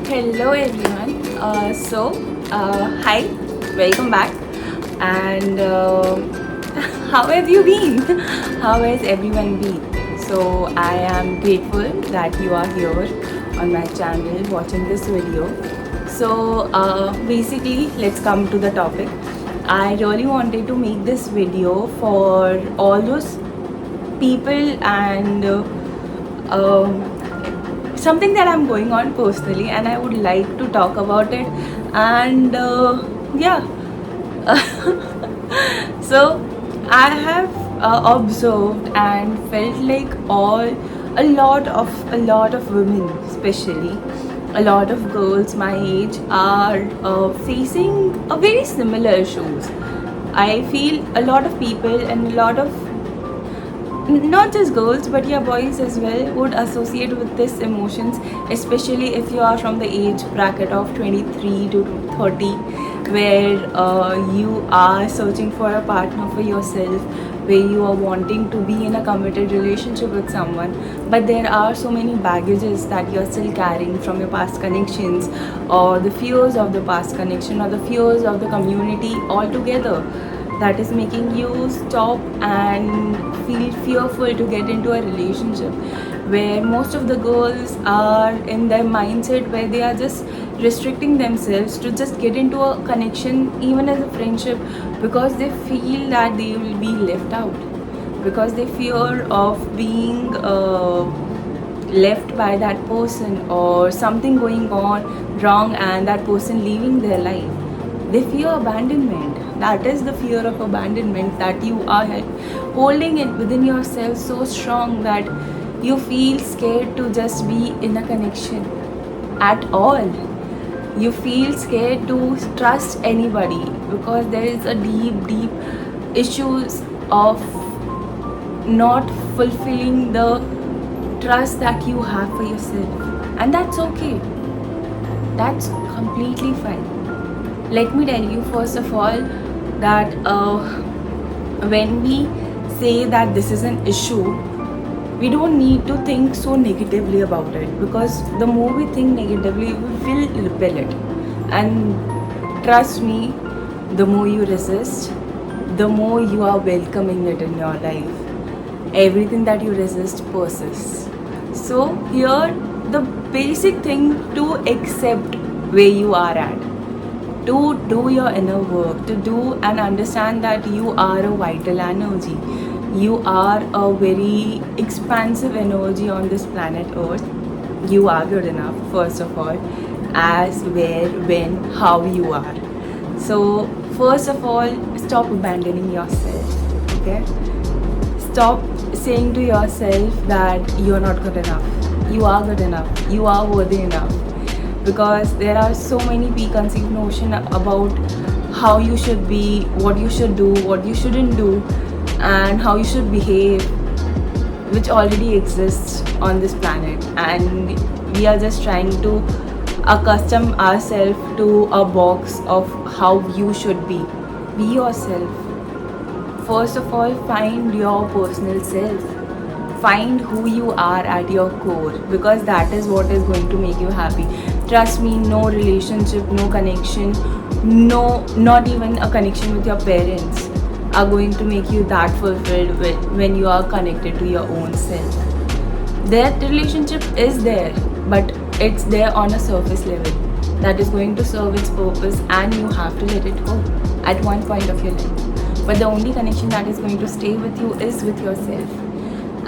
Hello everyone. Hi, welcome back. And how have you been? How has everyone been? So I am grateful that you are here on my channel watching this video. Basically, let's come to the topic. I really wanted to make this video for all those people and something that I'm going on personally, and I would like to talk about it. And yeah, so I have observed and felt like a lot of women, especially a lot of girls my age, are facing a very similar issues. I feel a lot of people and a lot of not just girls but yeah, boys as well would associate with this emotions, especially if you are from the age bracket of 23 to 30, where you are searching for a partner for yourself, where you are wanting to be in a committed relationship with someone, but there are so many baggages that you're still carrying from your past connections, or the fears of the past connection, or the fears of the community altogether, that is making you stop and feel fearful to get into a relationship, where most of the girls are in their mindset where they are just restricting themselves to just get into a connection, even as a friendship, because they feel that they will be left out, because they fear of being left by that person, or something going on wrong and that person leaving their life. They fear abandonment. That is the fear of abandonment, that you are holding it within yourself so strong that you feel scared to just be in a connection at all. You feel scared to trust anybody because there is a deep issues of not fulfilling the trust that you have for yourself. And that's okay. That's completely fine. Let me tell you first of all that when we say that this is an issue, we don't need to think so negatively about it, because the more we think negatively, we will repel it. And trust me, the more you resist, the more you are welcoming it in your life. Everything that you resist persists. So here, the basic thing to accept where you are at, to do your inner work, to do and understand that you are a vital energy. You are a very expansive energy on this planet Earth. You are good enough, first of all, as, where, when, how you are. So, first of all, stop abandoning yourself. Okay? Stop saying to yourself that you're not good enough. You are good enough. You are worthy enough, because there are so many preconceived notions about how you should be, what you should do, what you shouldn't do, and how you should behave, which already exists on this planet, and we are just trying to accustom ourselves to a box of how you should be. Be yourself. First of all, find your personal self. Find who you are at your core, because that is what is going to make you happy. Trust me, no relationship, no connection, no, not even a connection with your parents are going to make you that fulfilled when you are connected to your own self. That relationship is there, but it's there on a surface level that is going to serve its purpose, and you have to let it go at one point of your life. But the only connection that is going to stay with you is with yourself.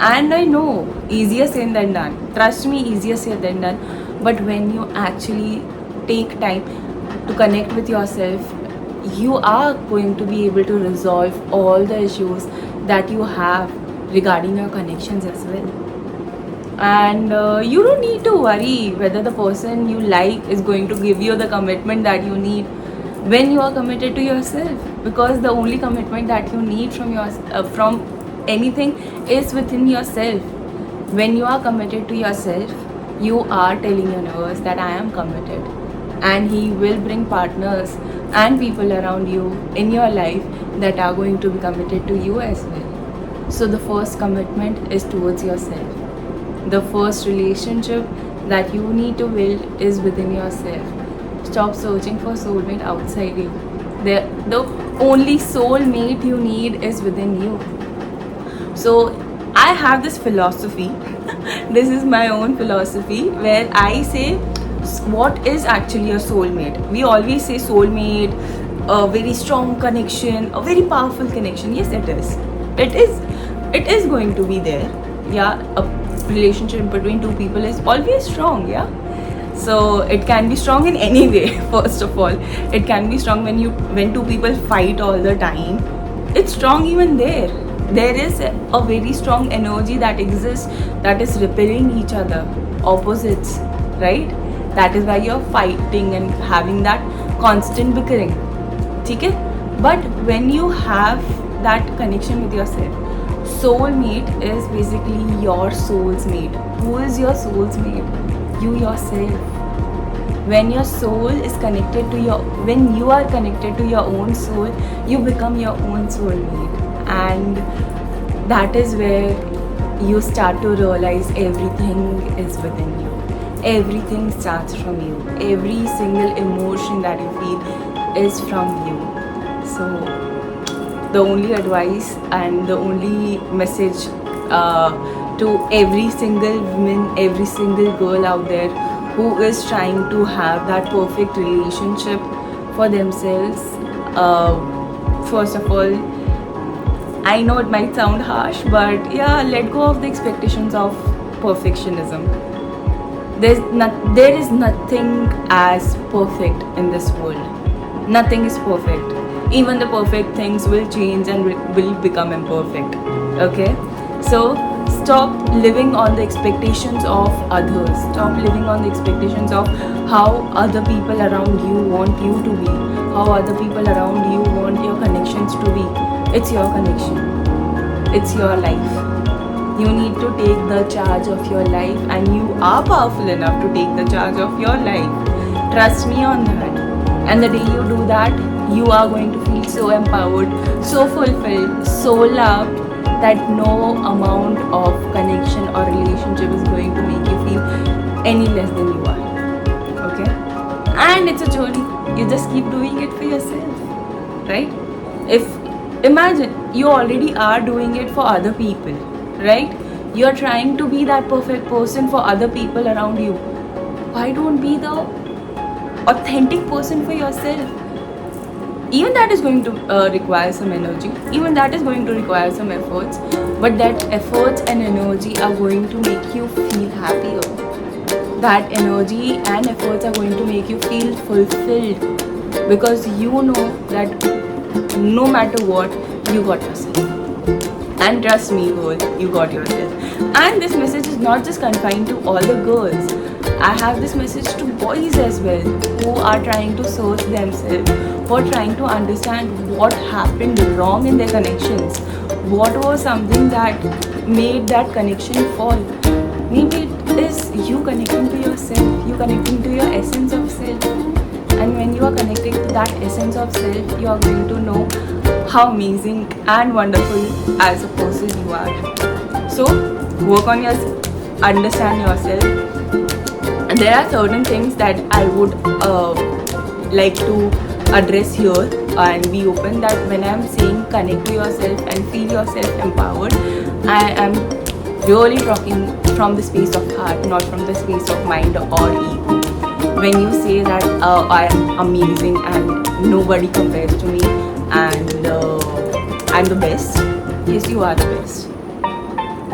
And I know, easier said than done. Trust me, easier said than done. But when you actually take time to connect with yourself, you are going to be able to resolve all the issues that you have regarding your connections as well. And you don't need to worry whether the person you like is going to give you the commitment that you need when you are committed to yourself, because the only commitment that you need from anything is within yourself. When you are committed to yourself, you are telling universe that I am committed, and he will bring partners and people around you in your life that are going to be committed to you as well. So the first commitment is towards yourself. The first relationship that you need to build is within yourself. Stop searching for soulmate outside you. The only soulmate you need is within you. So I have this philosophy. This is my own philosophy where I say, what is actually a soulmate? We always say soulmate, a very strong connection, a very powerful connection. Yes, it is. It is. It is going to be there. Yeah, a relationship between two people is always strong. Yeah. So it can be strong in any way. First of all, it can be strong when two people fight all the time. It's strong even there. There is a very strong energy that exists, that is repelling each other, opposites, right? That is why you're fighting and having that constant bickering. Okay? But when you have that connection with yourself, soulmate is basically your soul's mate. Who is your soul's mate? You yourself. When your soul is connected to when you are connected to your own soul, you become your own soulmate. And that is where you start to realize everything is within you. Everything starts from you. Every single emotion that you feel is from you. So the only advice and the only message to every single woman, every single girl out there who is trying to have that perfect relationship for themselves, first of all, I know it might sound harsh, but yeah, let go of the expectations of perfectionism. There is nothing as perfect in this world. Nothing is perfect. Even the perfect things will change and will become imperfect. Okay? So stop living on the expectations of others. Stop living on the expectations of how other people around you want you to be, how other people around you want your connections to be. It's your connection. It's your life. You need to take the charge of your life, and you are powerful enough to take the charge of your life. Trust me on that. And the day you do that, you are going to feel so empowered, so fulfilled, so loved that no amount of connection or relationship is going to make you feel any less than you are. Okay? And it's a journey. You just keep doing it for yourself. Right? Imagine you already are doing it for other people, right? You're trying to be that perfect person for other people around you. Why don't be the authentic person for yourself? Even that is going to require some energy. Even that is going to require some efforts. But that efforts and energy are going to make you feel happier. That energy and efforts are going to make you feel fulfilled. Because you know that no matter what, you got yourself. And trust me, girl, you got yourself. And this message is not just confined to all the girls. I have this message to boys as well, who are trying to search themselves, who are trying to understand what happened wrong in their connections. What was something that made that connection fall? Maybe it is you connecting to yourself, you connecting to your essence of self. And when you are connecting to that essence of self, you are going to know how amazing and wonderful as a person you are. So work on yourself, understand yourself. And there are certain things that I would like to address here and be open, that when I am saying connect to yourself and feel yourself empowered, I am really talking from the space of heart, not from the space of mind or ego. When you say that I am amazing and nobody compares to me and I'm the best, yes, you are the best.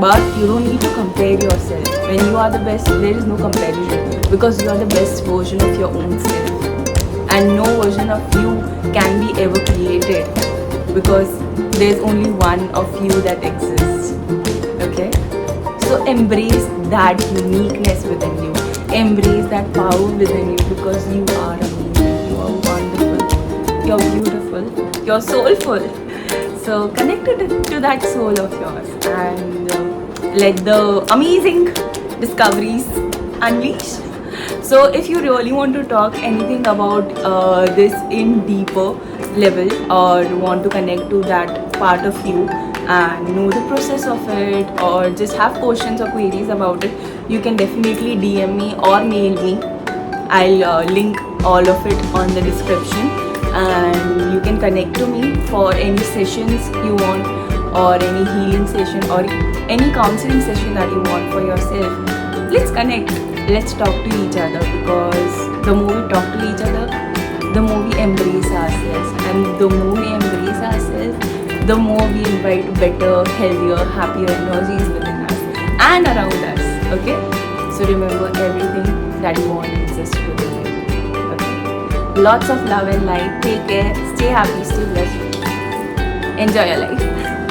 But you don't need to compare yourself. When you are the best, there is no comparison, because you are the best version of your own self. And no version of you can be ever created, because there's only one of you that exists. Okay? So embrace that uniqueness within you. Embrace that power within you, because you are amazing, you are wonderful, you're beautiful, you're soulful. So connect to that soul of yours and let the amazing discoveries unleash. So if you really want to talk anything about this in deeper level, or want to connect to that part of you and know the process of it, or just have questions or queries about it, you can definitely DM me or mail me. I'll link all of it on the description, and you can connect to me for any sessions you want, or any healing session, or any counseling session that you want for yourself. Let's connect, let's talk to each other, because the more we talk to each other, the more we embrace ourselves, and the more we embrace ourselves, the more we invite better, healthier, happier energies within us and around us. Okay, so remember, everything that you want exists within you. Okay, lots of love and light. Take care, stay happy, stay blessed, enjoy your life.